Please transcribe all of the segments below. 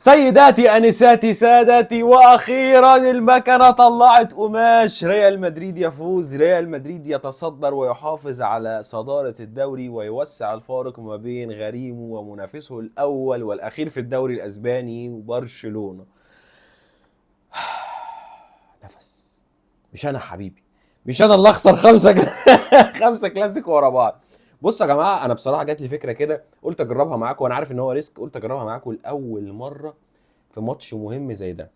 سيداتي انساتي سادتي، واخيرا المكنه طلعت قماش. ريال مدريد يفوز، ريال مدريد يتصدر ويحافظ على صداره الدوري ويوسع الفارق ما بين غريمه ومنافسه الاول والاخير في الدوري الاسباني وبرشلونه. نفس. مش انا حبيبي، مش انا اللي اخسر خمسه كلاسيكو ورا بعض. بصوا يا جماعه، انا بصراحه جات لي فكره كده، قلت اجربها معاكم وانا عارف ان هو ريسك. قلت اجربها معاكم لاول مره في ماتش مهم زي ده.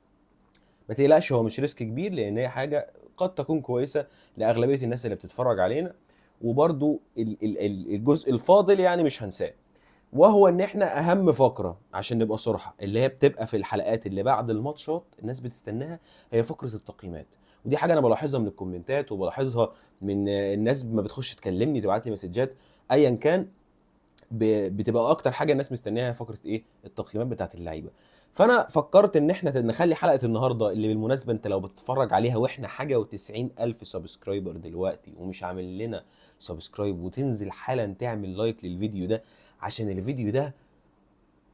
ما تقلقش، هو مش ريسك كبير لان هي حاجه قد تكون كويسه لاغلبيه الناس اللي بتتفرج علينا. وبرضو الجزء الفاضل يعني مش هنساه، وهو ان احنا اهم فقره عشان نبقى صراحه اللي هي بتبقى في الحلقات اللي بعد الماتشات الناس بتستناها، هي فقره التقييمات. ودي حاجه انا بلاحظها من الكومنتات وبلاحظها من الناس ما بتخش تكلمني تبعت لي مسجات ايا كان. بتبقى اكتر حاجه الناس مستنياها فقره ايه؟ التقييمات بتاعت اللعيبه. فانا فكرت ان احنا نخلي حلقه النهارده، اللي بالمناسبه انت لو بتتفرج عليها واحنا حاجه و90 الف سبسكرايبر دلوقتي ومش عامل لنا سبسكرايب، وتنزل حالا تعمل لايك للفيديو ده، عشان الفيديو ده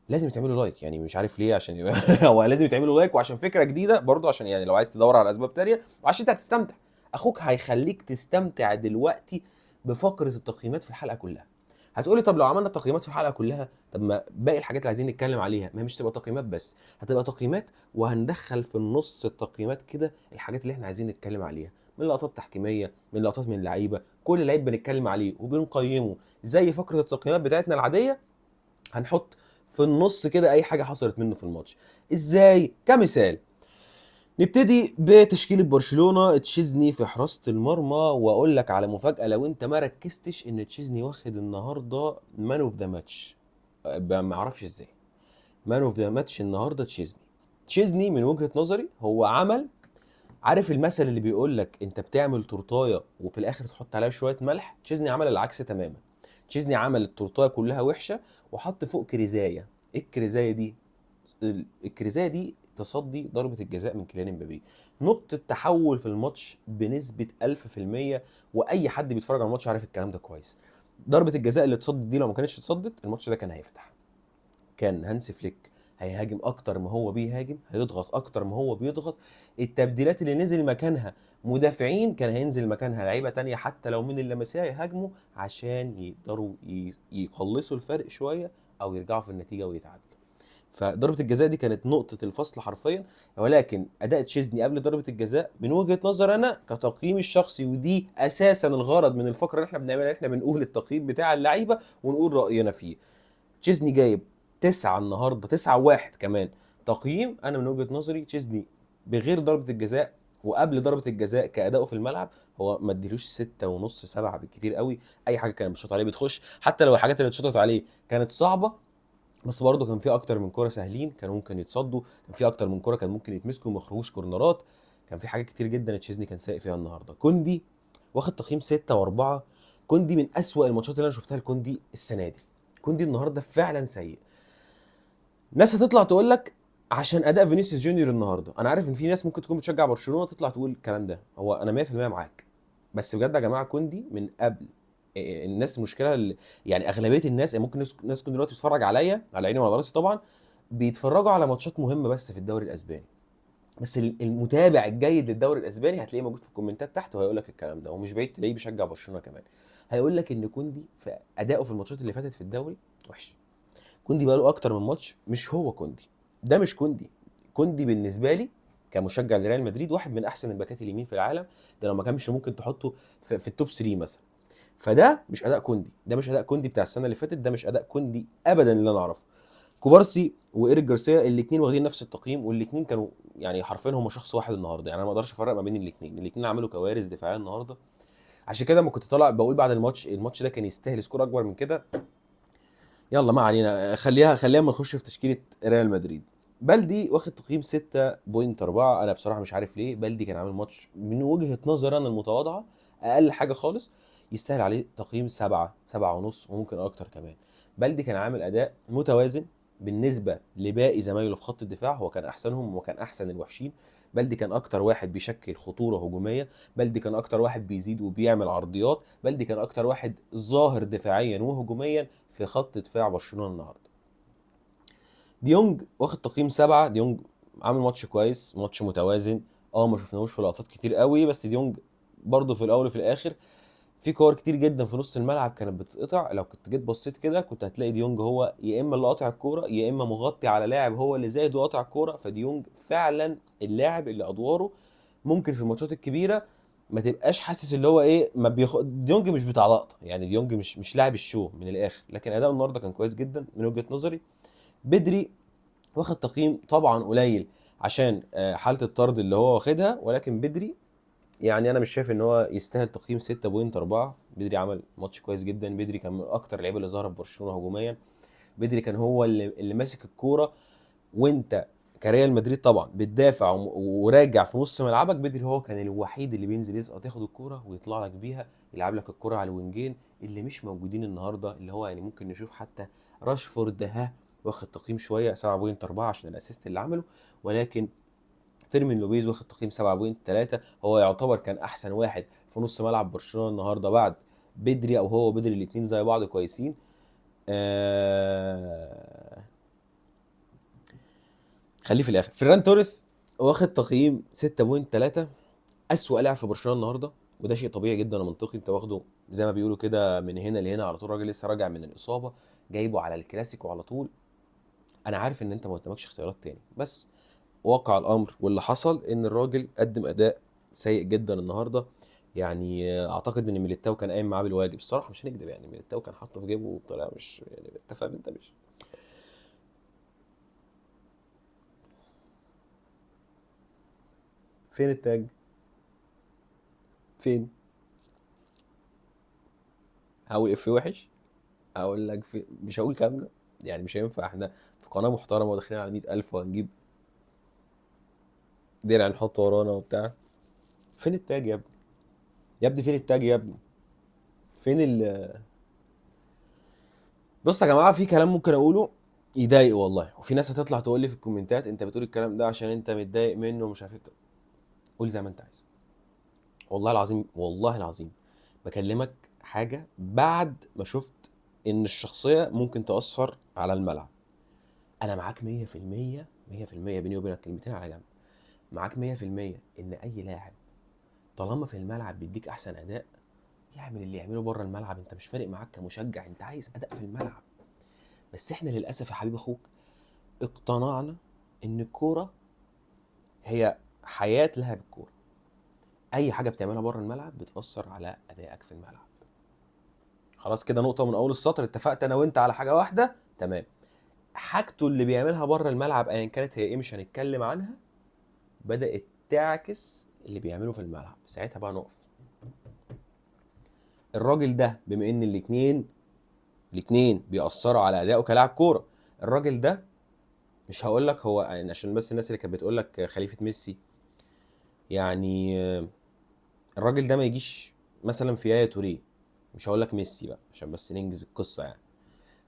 لازم تعملوا لايك. يعني مش عارف ليه، عشان يبقى هو لازم تعملوا لايك، وعشان فكره جديده برضو، عشان يعني لو عايز تدور على اسباب تانية، وعشان انت هتستمتع. اخوك هيخليك تستمتع دلوقتي بفقره التقييمات في الحلقه كلها. هتقولي طب لو عملنا تقييمات في الحلقه كلها، طب ما باقي الحاجات اللي عايزين نتكلم عليها ما هي مش تبقى تقييمات بس، هتبقى تقييمات وهندخل في النص التقييمات كده الحاجات اللي احنا عايزين نتكلم عليها، من لقطات تحكيميه، من لقطات من لعيبه، كل لعيب بنتكلم عليه وبنقيمه زي فقره التقييمات بتاعتنا العاديه. هنحط في النص كده اي حاجه حصلت منه في الماتش. ازاي؟ كمثال، نبتدي بتشكيله برشلونه. تشيزني في حراسه المرمى، واقول لك على مفاجاه لو انت ما ركزتش، ان تشيزني واخد النهارده مان اوف ذا ماتش. ما اعرفش ازاي. مان اوف ذا ماتش النهارده تشيزني. تشيزني من وجهه نظري هو عمل، عارف المثل اللي بيقول لك انت بتعمل تورتايه وفي الاخر تحط عليها شويه ملح؟ تشيزني عمل العكس تماما. تشيزني عمل التورتايه كلها وحشه وحط فوق كريزايه. ايه الكريزايه دي؟ الكريزايه دي تصدي ضربه الجزاء من كيليان امبابي، نقطه تحول في الماتش بنسبه 1000%. واي حد بيتفرج على الماتش عارف الكلام ده كويس. ضربه الجزاء اللي اتصدت دي لو ما كانتش اتصدت الماتش ده كان هيفتح. كان هانس فليك هيهاجم اكتر ما هو بيهاجم، هيضغط اكتر ما هو بيضغط. التبديلات اللي نزل مكانها مدافعين كان هينزل مكانها لعيبه تانية حتى لو من اللمسيه يهاجموا، عشان يقدروا يقلصوا الفرق شويه او يرجعوا في النتيجه ويتعادلوا. فضربه الجزاء دي كانت نقطه الفصل حرفيا. ولكن اداء تشيزني قبل ضربه الجزاء من وجهه نظر انا كتقييمي الشخصي، ودي اساسا الغرض من الفقره اللي احنا بنعملها، احنا بنقول التقييم بتاع اللعيبه ونقول راينا فيه. تشيزني جايب 9 النهارده، 9 واحد كمان تقييم. انا من وجهة نظري تشيزني بغير ضربة الجزاء وقبل ضربة الجزاء كأدائه في الملعب، هو ما اديلوش 6.5 7 بالكتير قوي. اي حاجة كان بتشوط عليه بتخش، حتى لو الحاجات اللي اتشطت عليه كانت صعبة، بس برضه كان في اكتر من كرة سهلين كانوا ممكن يتصدوا، كان في اكتر من كرة كان ممكن يتمسكوا وما يخرجوش كورنرات. كان في حاجات كتير جدا تشيزني كان سايق فيها النهارده. كوندي واخد تقييم 6 و4. كوندي من أسوأ الماتشات اللي انا شفتها لكوندي السنة دي. كوندي النهارده فعلا سيء. ناس هتطلع تقول لك عشان اداء فينيسيوس جونيور النهارده. انا عارف ان في ناس ممكن تكون بتشجع برشلونه تطلع تقول الكلام ده، هو انا 100% معاك. بس بجد يا جماعه كوندي من قبل الناس مشكله يعني اغلبيه الناس، يعني ممكن ناس تكون دلوقتي بتتفرج عليا على عيني وعلى راسي طبعا، بيتفرجوا على ماتشات مهمه بس في الدوري الاسباني. بس المتابع الجيد للدوري الاسباني هتلاقيه موجود في الكومنتات تحت وهيقول لك الكلام ده، ومش بعيد تلاقيه بيشجع برشلونه كمان. هيقول لك ان كوندي في ادائه في الماتشات اللي فاتت في الدوري وحش. كوندي بقى له اكتر من ماتش مش هو كوندي. ده مش كوندي. كوندي بالنسبه لي كمشجع لريال مدريد واحد من احسن الباكات اليمين في العالم. ده لو ما كانش ممكن تحطه في التوب 3 مثلا. فده مش اداء كوندي، ده مش اداء كوندي بتاع السنه اللي فاتت، ده مش اداء كوندي ابدا اللي انا اعرفه. كوبارسي وايريك جارسيا الاثنين واخدين نفس التقييم، والاثنين كانوا يعني حرفيا هم شخص واحد النهارده. يعني انا ما اقدرش افرق ما بين الاثنين، الاثنين عملوا كوارث دفاعيه النهارده. عشان كده لما كنت طالع بقول بعد الماتش ده كان يستاهل سكور اكبر من كده. يلا ما علينا، خلينا ما نخش في تشكيله ريال مدريد. بلدي واخد تقييم 6.4. انا بصراحه مش عارف ليه. بلدي كان عامل ماتش من وجهه نظري انا المتواضعه اقل حاجه خالص يستاهل عليه تقييم 7 7 ونص وممكن اكتر كمان. بلدي كان عامل اداء متوازن بالنسبه لباقي زمايله في خط الدفاع. هو كان احسنهم وكان احسن الوحشين. بلدي كان اكتر واحد بيشكل خطوره هجوميه. بلدي كان اكتر واحد بيزيد وبيعمل عرضيات. بلدي كان اكتر واحد ظاهر دفاعيا وهجوميا في خط دفاع برشلونه النهارده. ديونج واخد تقييم 7. ديونج عامل ماتش كويس، ماتش متوازن. ما شفناهوش في لقطات كتير قوي، بس ديونج برضه في الاول وفي الاخر في كور كتير جدا في نص الملعب كانت بتتقطع. لو كنت جيت بصيت كده كنت هتلاقي ديونج هو يا اما اللي قاطع الكوره، يا اما مغطي على لاعب هو اللي زايد وقاطع الكوره. فديونج فعلا اللاعب اللي ادواره ممكن في الماتشات الكبيره ما تبقاش حاسس اللي هو ايه ما ديونج مش بتاع لقطه، يعني ديونج مش لاعب الشو من الاخر. لكن اداؤه النهارده كان كويس جدا من وجهه نظري. بدري واخد تقييم طبعا قليل عشان حاله الطرد اللي هو واخدها، ولكن بدري يعني انا مش شايف ان هو يستاهل تقييم 6.4. بدري عمل ماتش كويس جدا. بدري كان من اكتر اللعيبه اللي ظهر في برشلونه هجوميا. بدري كان هو اللي ماسك الكوره، وانت كريال مدريد طبعا بتدافع وراجع في نص ملعبك. بدري هو كان الوحيد اللي بينزل يسقط ياخد الكوره ويطلع لك بيها، يلعب لك الكوره على الوينجين اللي مش موجودين النهارده، اللي هو يعني ممكن نشوف حتى راشفورد واخد تقييم شويه 7.4 عشان الاسيست اللي عمله. ولكن فيرمين لوبيز واخد تقييم 7.3. هو يعتبر كان احسن واحد في نص ملعب برشلونه النهارده بعد بدري، او هو بدري الاثنين زي بعض كويسين. آه... خليه في الاخر. فيران توريس واخد تقييم 6.3. اسوأ لاعب في برشلونه النهارده، وده شيء طبيعي جدا ومنطقي. انت واخده زي ما بيقولوا كده من هنا لهنا على طول. راجل لسه راجع من الاصابه، جايبه على الكلاسيكو على طول. انا عارف ان انت ما قدامكش اختيارات تاني، بس واقع الامر واللي حصل ان الراجل قدم اداء سيء جدا النهارده. يعني اعتقد ان ميليتاو كان قايم معاه بالواجب الصراحه، مش هنكذب. يعني ميليتاو كان حاطه في جيبه وطلع مش يعني انت فاهم انت مش. فين التاج؟ فين؟ هقول اف وحش؟ هقول لك مش هقول الكلام ده. يعني مش هينفع، احنا في قناه محترمه وداخلين على 100,000 وهنجيب درع نحطه ورانا وبتاع. فين التاج يا ابني؟ يا ابني فين التاج يا ابني؟ فين بص يا جماعه، في كلام ممكن اقوله يضايق والله، وفي ناس هتطلع تقول لي في الكومنتات انت بتقول الكلام ده عشان انت متضايق منه ومش عارف ايه. قول زي ما انت عايز. والله العظيم والله العظيم بكلمك حاجه بعد ما شفت ان الشخصيه ممكن تاثر على الملعب. انا معاك 100%. 100% بيني وبينك كلمتين على جنب. معاك 100% ان اي لاعب طالما في الملعب بيديك احسن اداء يعمل اللي يعمله بره الملعب. انت مش فارق معاك كمشجع، انت عايز اداء في الملعب. بس احنا للاسف يا حبيب اخوك اقتنعنا ان الكوره هي حياه لاعب الكوره. اي حاجه بتعملها بره الملعب بتاثر على ادائك في الملعب. خلاص كده نقطه من اول السطر. اتفقت انا وانت على حاجه واحده، تمام. حاجته اللي بيعملها بره الملعب ايا كانت هي ايه مش هنتكلم عنها، بدات تعكس اللي بيعمله في الملعب. ساعتها بقى نقف. الراجل ده بما ان الاتنين بيأثروا على ادائه كلاعب كوره. الراجل ده مش هقول لك هو يعني عشان بس الناس اللي كانت بتقول لك خليفه ميسي. يعني الراجل ده ما يجيش مثلا في يايا توريه. مش هقول لك ميسي بقى عشان بس ننجز القصه يعني.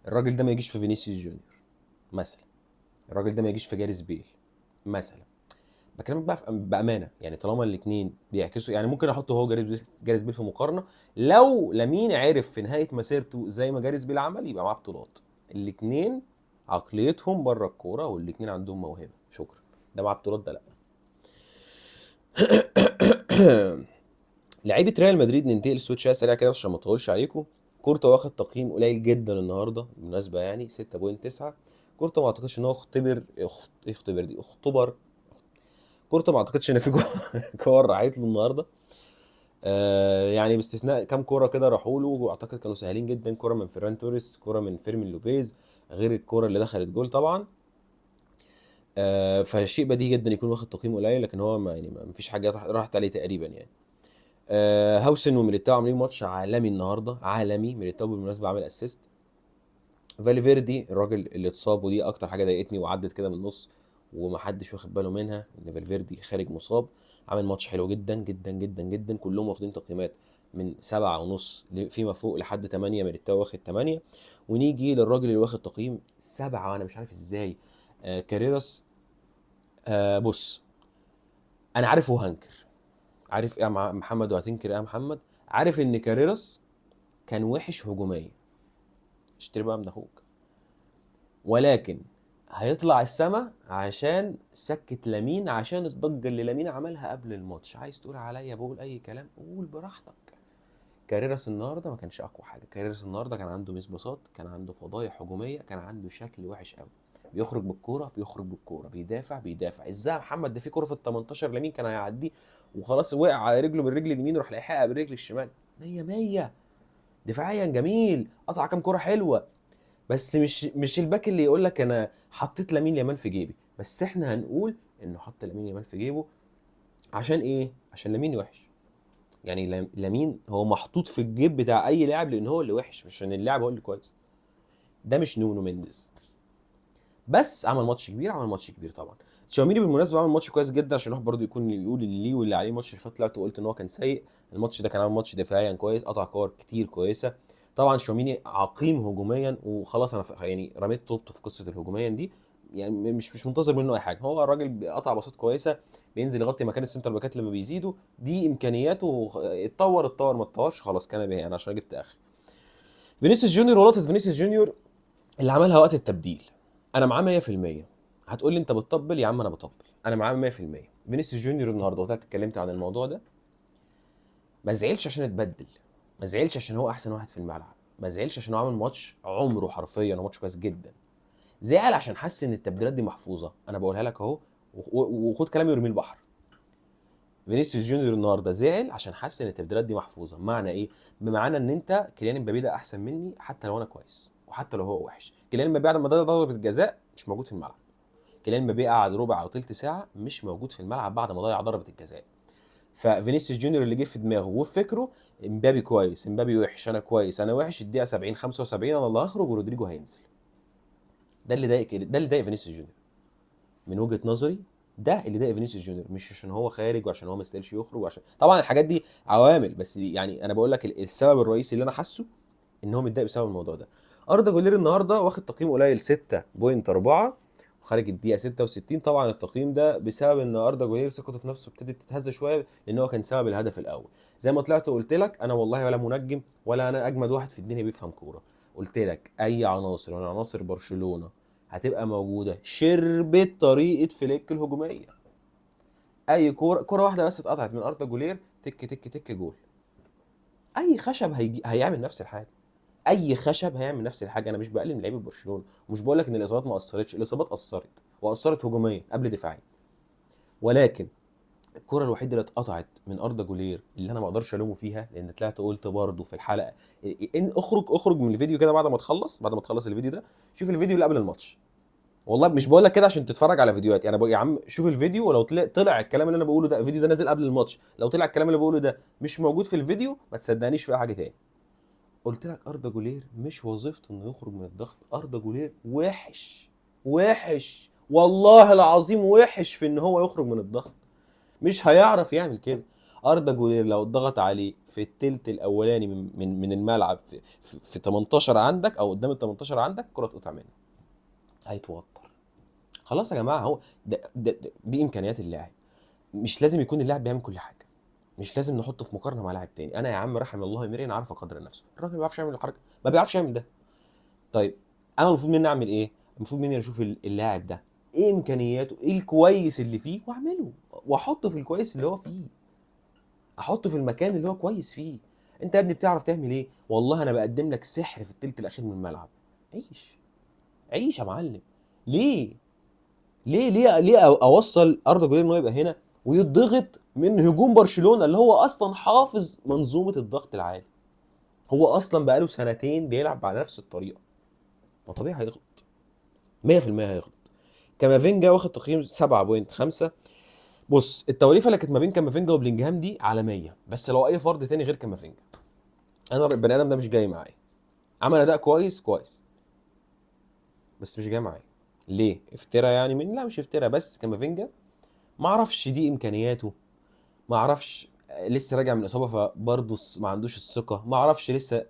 الراجل ده ما يجيش في فينيسيوس جونيور مثلا. الراجل ده ما يجيش في جاريث بيل مثلا. بكلمك بقى بامانه، يعني طالما الاثنين بيعكسوا، يعني ممكن احط هو جاريث بيل في مقارنه. لو لامين عرف في نهايه مسيرته زي ما جاريث بيل عمل يبقى معاه بطولات. الاثنين عقليتهم بره الكوره، والاثنين عندهم موهبه. شكرا. ده معاه بطولات ده لا. لعيبه ريال مدريد ننتقل سويتشات سريعه كده عشان ما اطولش عليكم. كورتوا واخد تقييم قليل جدا النهارده بالمناسبه، يعني 6.9. كورتوا ما اعتقدش ان هو اختبر. كورتوا ما اعتقدش ان في كور راحت له النهارده. يعني باستثناء كام كوره كده راحوا له واعتقد كانوا سهلين جدا. كوره من فيران توريس، كوره من فيرمين لوبيز، غير الكوره اللي دخلت جول طبعا. فشيء بديهي جدا يكون واخد تقييم قليل، لكن هو ما يعني ما فيش حاجه راحت عليه تقريبا يعني. هاوسن وميليتاو عاملين ماتش عالمي النهارده، عالمي. ميليتاو بالمناسبه عامل اسيست. فالفيردي الراجل اللي اتصاب، ودي اكتر حاجه ضايقتني وعدت كده من النص ومحدش واخد باله منها، ان فالفيردي خارج مصاب. عامل ماتش حلو جدا جدا جدا جدا. كلهم واخدين تقييمات من 7.5 فيما فوق لحد 8. ميليتاو واخد 8. ونيجي للراجل اللي واخد تقييم 7 وانا مش عارف ازاي. كاريراس. بص، انا عارف وهنكر. عارف ايه يا محمد وهتنكر ايه يا محمد؟ عارف ان كاريراس كان وحش هجوميا. اشتري بقى من اخوك. ولكن هيطلع السما عشان سكت لامين، عشان الضجه اللي لامين عملها قبل الماتش. عايز تقول عليا بقول اي كلام، قول براحتك. كاريراس النهارده ما كانش اقوى حاجه. كاريراس النهارده كان عنده ميس باصات، كان عنده فضايح هجوميه، كان عنده شكل وحش قوي. بيخرج بالكوره، بيدافع ازاي يا محمد؟ ده في كوره في ال 18 لمين كان هيعديه وخلاص، وقع على رجله من رجل اليمين وراح لاحقها بالرجل الشمال. 100 100 دفاعيا جميل، قطع كام كوره حلوه. بس مش الباك اللي يقول لك انا حطيت لامين يامال في جيبي. بس احنا هنقول انه حط لامين يامال في جيبه عشان ايه؟ عشان لامين وحش. يعني لامين هو محطوط في الجيب بتاع اي لاعب لان هو اللي وحش، مش عشان اللاعب هو اللي كويس. ده مش نونو مينديز. بس عمل ماتش كبير، عمل ماتش كبير طبعا. تشاوميني بالمناسبه عمل ماتش كويس جدا، عشان الواحد برضه يكون يقول اللي ليه واللي عليه. الماتش اللي فات طلعت وقلت ان هو كان سيء. الماتش ده كان عامل ماتش دفاعيا كويس، قطع كور كتير كويسه. طبعا تشاوميني عقيم هجوميا، وخلاص انا يعني رميت طوبته في قصه الهجوميا دي. يعني مش منتظر منه اي حاجه. هو الراجل قطع باصات كويسه، بينزل يغطي مكان السنتر باكات لما بيزيدوا. دي امكانياته. اتطور ما اتطورش خلاص كان به، انا عشان جبت اخر. فينيسيوس جونيور، ولقطه فينيسيوس جونيور اللي عملها وقت التبديل، انا معاه 100%. هتقول لي انت بتطبل، يا عم انا بطبل. انا معاه 100%. فينيسيوس جونيور النهارده وطلعت اتكلمت عن الموضوع ده، ما زعلش عشان اتبدل، ما زعلش عشان هو احسن واحد في الملعب، ما زعلش عشان هو عامل ماتش عمره حرفيا، هو ماتش كويس جدا. زعل عشان حس ان التبديلات دي محفوظه. انا بقولها لك اهو، وخد كلامي وارميه البحر. فينيسيوس جونيور النهارده زعل عشان حس ان التبديلات دي محفوظه. معنى ايه؟ بمعنى ان انت كيليان امبابي ده احسن مني حتى لو انا كويس وحتى لو هو وحش. كيليان امبابي بعد ما ضيع ضربه الجزاء مش موجود في الملعب. كيليان امبابي قعد ربع او تلت ساعه مش موجود في الملعب بعد ما ضيع ضربه الجزاء. ففينيسيوس جونيور اللي جه في دماغه وفي فكره امبابي كويس، امبابي وحش، انا كويس، انا وحش، الدقيقه 70 75 انا اللي هخرج ورودريجو هينزل. ده اللي ضايق كده، ده اللي ضايق فينيسيوس جونيور من وجهه نظري. ده اللي ضايق فينيسيوس جونيور، مش عشان هو خارج وعشان هو ما يستاهلش يخرج، وعشان طبعا الحاجات دي عوامل، بس يعني انا بقول لك السبب الرئيسي اللي انا حاسه ان هو متضايق بسبب الموضوع ده. اردا جولير النهارده واخد تقييم قليل 6.4 وخارج الدقيقه 66. طبعا التقييم ده بسبب ان اردا جولير ثقته في نفسه ابتدت تتهز شويه، لان هو كان سبب الهدف الاول. زي ما طلعت وقلت لك، انا والله ولا منجم ولا انا اجمد واحد في الدنيا بيفهم كوره. قلت لك اي عناصر من عناصر برشلونه هتبقى موجوده شربت طريقه فليك الهجوميه. اي كوره واحده بس اتقطعت من اردا جولير، تك تك تك جول. اي خشب هيعمل نفس الحاجه. اي خشب هيعمل نفس الحاجه. انا مش بقلل من لعيبه برشلونه، ومش بقول لك ان الاصابات ما اثرتش، الاصابات اثرت واثرت هجوميا قبل دفاعيا. ولكن الكره الوحيده اللي اتقطعت من اردا جولير اللي انا ما اقدرش الومه فيها، لان طلعت قلت برضه في الحلقه ان اخرج من الفيديو كده بعد ما تخلص الفيديو ده، شوف الفيديو اللي قبل الماتش. والله مش بقول لك كده عشان تتفرج على فيديوهات، يعني بقول يا عم شوف الفيديو، ولو طلع الكلام اللي انا بقوله ده، الفيديو ده نازل قبل الماتش، لو طلع الكلام اللي بقوله ده مش موجود في الفيديو ما تصدقنيش في اي حاجه تاني. قلت لك اردا جولير مش وظيفته انه يخرج من الضغط. اردا جولير وحش، وحش والله العظيم، وحش في ان هو يخرج من الضغط. مش هيعرف يعمل كده. اردا جولير لو اتضغط عليه في التلت الاولاني من الملعب في 18 عندك او قدام ال 18 عندك، الكره تقطع منه، هيتوتر. خلاص يا جماعه، هو دي امكانيات اللاعب. مش لازم يكون اللاعب بيعمل كل حاجه، مش لازم نحطه في مقارنه مع لاعب تاني. انا يا عم رحم الله امرئ عارف قدر نفسه. الراجل ما بيعرفش يعمل الحركه، ما بيعرفش يعمل ده. طيب انا المفروض مني اعمل ايه؟ المفروض مني اشوف اللاعب ده ايه امكانياته، ايه الكويس اللي فيه واعمله، واحطه في الكويس اللي هو فيه، احطه في المكان اللي هو كويس فيه. انت يا ابني بتعرف تعمل ايه؟ والله انا بقدم لك سحر في التلت الاخير من الملعب. عيش، عيش يا معلم. ليه؟ ليه اوصل اردا جولير انه يبقى هنا ويضغط من هجوم برشلونه اللي هو اصلا حافظ منظومه الضغط العالي؟ هو اصلا بقاله سنتين بيلعب على نفس الطريقه، فطبيعي هيغلط، 100% هيغلط. كامافينجا واخد تقييم 7.5. بص التوليفه اللي كانت ما بين كامافينجا وبلينجهام دي عالميه، بس لو اي فرد تاني غير كامافينجا انا البني ادم ده مش جاي معايا. عمل اداء كويس كويس، بس مش جاي معايا. ليه؟ افترى يعني؟ من لا مش افترى، بس كامافينجا ما اعرفش دي امكانياته، ما اعرفش لسه راجع من اصابه فبرضه ما عندوش الثقه، ما اعرفش لسه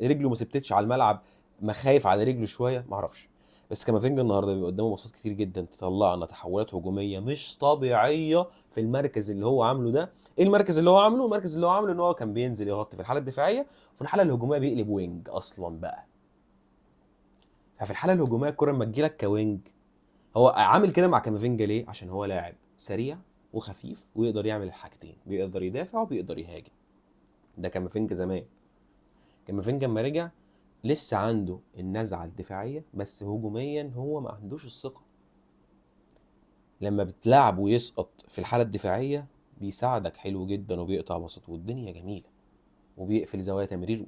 رجله ما ثبتتش على الملعب، ما خايف على رجله شويه، ما اعرفش. بس كامافينجا النهارده بيبقى قدامه ماتشات كتير جدا تطلعنا تحولات هجوميه مش طبيعيه في المركز اللي هو عامله ده. ايه المركز اللي هو عامله؟ المركز اللي هو عامله ان هو كان بينزل يغطي في الحاله الدفاعيه، وفي الحاله الهجوميه بيقلب وينج اصلا بقى. ففي الحاله الهجوميه الكره لما تجيلك كوينج هو عامل كده مع كامافينجا ليه؟ عشان هو لاعب سريع وخفيف ويقدر يعمل الحاجتين، بيقدر يدافع وبيقدر يهاجم. ده كامافينجا زمان. كامافينجا لما رجع لسه عنده النزعه الدفاعيه، بس هجوميا هو ما عندوش الثقه. لما بتلعب ويسقط في الحاله الدفاعيه بيساعدك حلو جدا وبيقطع وسط والدنيا جميله، وبيقفل زوايا تمرير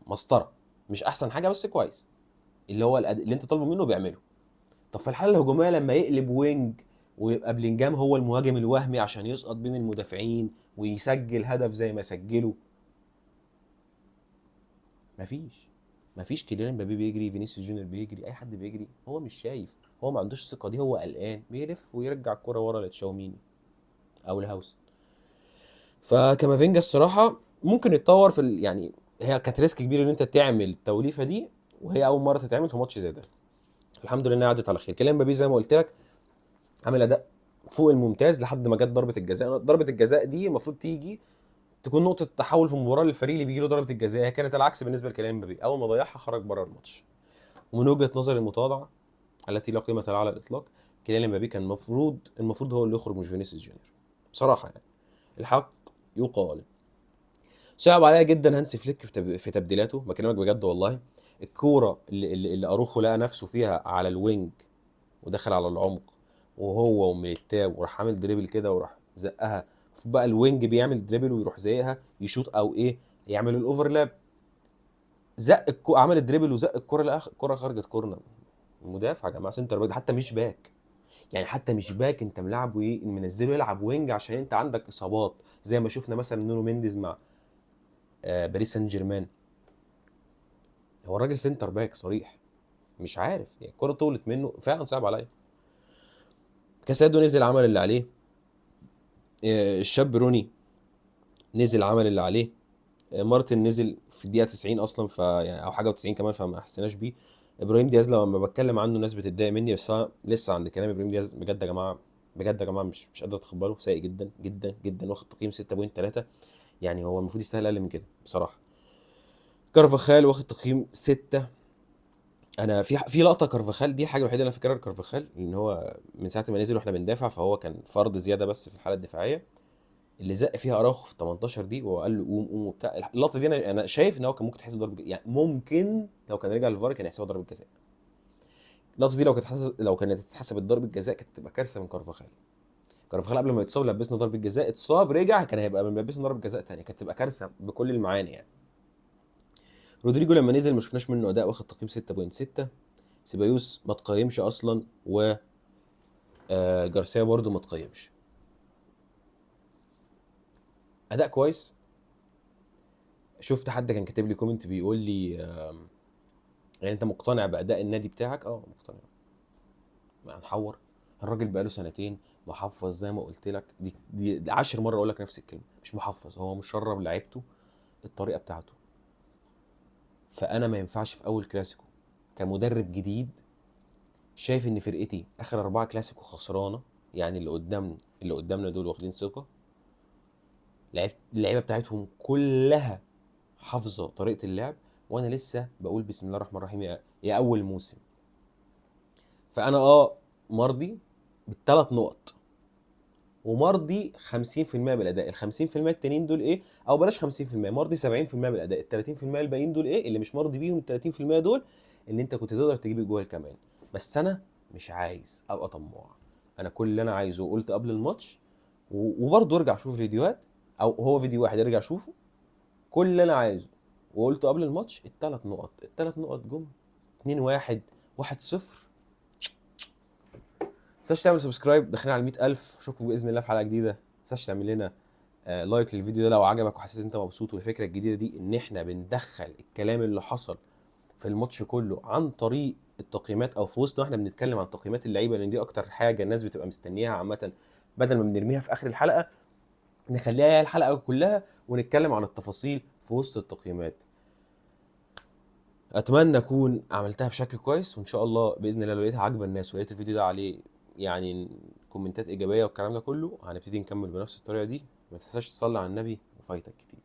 مسطره. مش احسن حاجه بس كويس، اللي هو اللي انت طالبه منه بيعمله. طب في الحاله الهجوميه لما يقلب وينج ويبقى بلينجهام هو المهاجم الوهمي عشان يسقط بين المدافعين ويسجل هدف زي ما سجله، مفيش. مفيش كيليان امبابي بيجري، فينيسيوس جونيور بيجري، اي حد بيجري، هو مش شايف، هو ما عندوش الثقه دي، هو قلقان بيلف ويرجع الكره ورا لتشاوميني او لهاوس. فكامافينجا الصراحه ممكن يتطور يعني هي كانت ريسك كبير ان انت تعمل التوليفه دي، وهي اول مره تتعمل في ماتش زي ده. الحمد لله انها عدت على خير. كيليان امبابي زي ما قلت لك عمل اداء فوق الممتاز لحد ما جت ضربه الجزاء. ضربه الجزاء دي المفروض تيجي تكون نقطه تحول في المباراه للفريق اللي بيجي له ضربه الجزاء، هي كانت العكس بالنسبه لكيليان امبابي، اول ما ضيعها خرج بره الماتش. ومن وجهه نظري المتواضعه التي لا قيمه لها على الاطلاق، كيليان امبابي كان المفروض هو اللي يخرج مش فينيسيوس جونيور بصراحه يعني. الحق يقال. صعب عليا جدا هانسي فليك في تبديلاته، بكلمك بجد والله. الكوره اللي اروخو لقى نفسه فيها على الوينج ودخل على العمق، وهو وميليتاو وراح عامل دريبل كده وراح زقها. بقى الوينج بيعمل دريبل ويروح زيها يشوط او ايه، يعمل الاوفرلاب. عمل الدريبل وزق الكوره الكوره خرجت كورنر. مدافع يا جماعه، سنتر باك، حتى مش باك. يعني حتى مش باك، انت ملعبه ايه، منزله يلعب وينج عشان انت عندك اصابات زي ما شفنا مثلا نونو مينديز مع باريس سان جيرمان. هو الراجل سنتر باك صريح، مش عارف يعني الكوره طولت منه فعلا، صعب عليا. كاسادو نزل عمل اللي عليه. الشاب روني نزل عمل اللي عليه. مارتن نزل في الدقيقه 90 اصلا يعني او حاجه و90 كمان، فما حسيناش بيه. ابراهيم دياز لما بتكلم عنه الناس بتتضايق مني، بس انا لسه عند كلام ابراهيم دياز. بجد يا جماعه، بجد يا جماعه، مش قادر اتقبله، سيء جدا جدا جدا، واخد تقييم 6.3. يعني هو المفروض يستاهل اقل من كده بصراحه. كارفاخال واخد تقييم 6. انا في لقطه كارفاخال دي الحاجه الوحيده اللي انا فاكرها كارفاخال، ان هو من ساعه ما نزل واحنا بندافع فهو كان فرض زياده بس في الحاله الدفاعيه، اللي زق فيها اراوخو في 18 دي وهو قال له قوم قوم وبتاع. اللقطه دي انا شايف ان هو كان ممكن تحسب ضربه جزاء، يعني ممكن لو كان رجع للفار كان يحسبها ضربه جزاء. اللقطه دي لو كانت اتحسبت ضربه جزاء كانت تبقى كارثه من كارفاخال. كارفاخال قبل ما يتصاب لبسنا ضربه جزاء، اتصاب رجع كان هيبقى ملبسنا ضربه جزاء ثانيه، كانت تبقى كارثه بكل المعاني يعني. رودريجو لما نزل ما شفناش منه اداء، واخد تقييم 6.6. سيبايوس ما تقيمش اصلا، و جارسيا برضو ما تقيمش. اداء كويس. شفت حد كان كاتب لي كومنت بيقول لي يعني انت مقتنع باداء النادي بتاعك؟ اه مقتنع. ما هنحور، الراجل بقاله سنتين محفظ زي ما قلت لك، دي 10 مره اقول لك نفس الكلمه، مش محفظ، هو مشرب لعيبته الطريقه بتاعته. فانا ما ينفعش في اول كلاسيكو كمدرب جديد شايف ان فرقتي اخر 4 كلاسيكو خسرانه، يعني اللي قدامنا دول واخدين ثقه، اللعيبه بتاعتهم كلها حافظه طريقه اللعب، وانا لسه بقول بسم الله الرحمن الرحيم يا اول موسم. فانا مرضي بال3 نقط، ومرضي 50% بالاداء. ال 50% التانيين دول ايه؟ او بلاش 50%، مرضي 70% بالاداء. ال 30% الباقيين دول ايه اللي مش مرضي بيهم؟ ال 30% دول ان انت كنت تقدر تجيب الجوال كمان. بس انا مش عايز ابقى طماع. انا كل اللي انا عايزه قلت قبل الماتش، وبرضه ارجع شوف فيديوهات، او هو فيديو واحد ارجع شوفه. كل اللي انا عايزه وقلته قبل الماتش ال3 نقط. ال3 نقط جم 2-1 1-0. تنساش تعمل سبسكرايب، داخلين على 100,000. اشوفكم باذن الله في حلقه جديده. تنساش تعمل لنا لايك للفيديو ده لو عجبك وحسيت ان انت مبسوط. والفكره الجديده دي ان احنا بندخل الكلام اللي حصل في الماتش كله عن طريق التقييمات، او في وسط ما احنا بنتكلم عن تقييمات اللعيبه، لان دي اكتر حاجه الناس بتبقى مستنياها عامه. بدل ما بنرميها في اخر الحلقه نخليها هي الحلقه كلها ونتكلم عن التفاصيل في وسط التقييمات. اتمنى اكون عملتها بشكل كويس، وان شاء الله باذن الله لو لقيتها عاجبه الناس ولقيت الفيديو ده عليه يعني كومنتات ايجابيه والكلام ده كله، هنبتدي نكمل بنفس الطريقه دي. ما تنساش تصلي على النبي وفايتك كتير.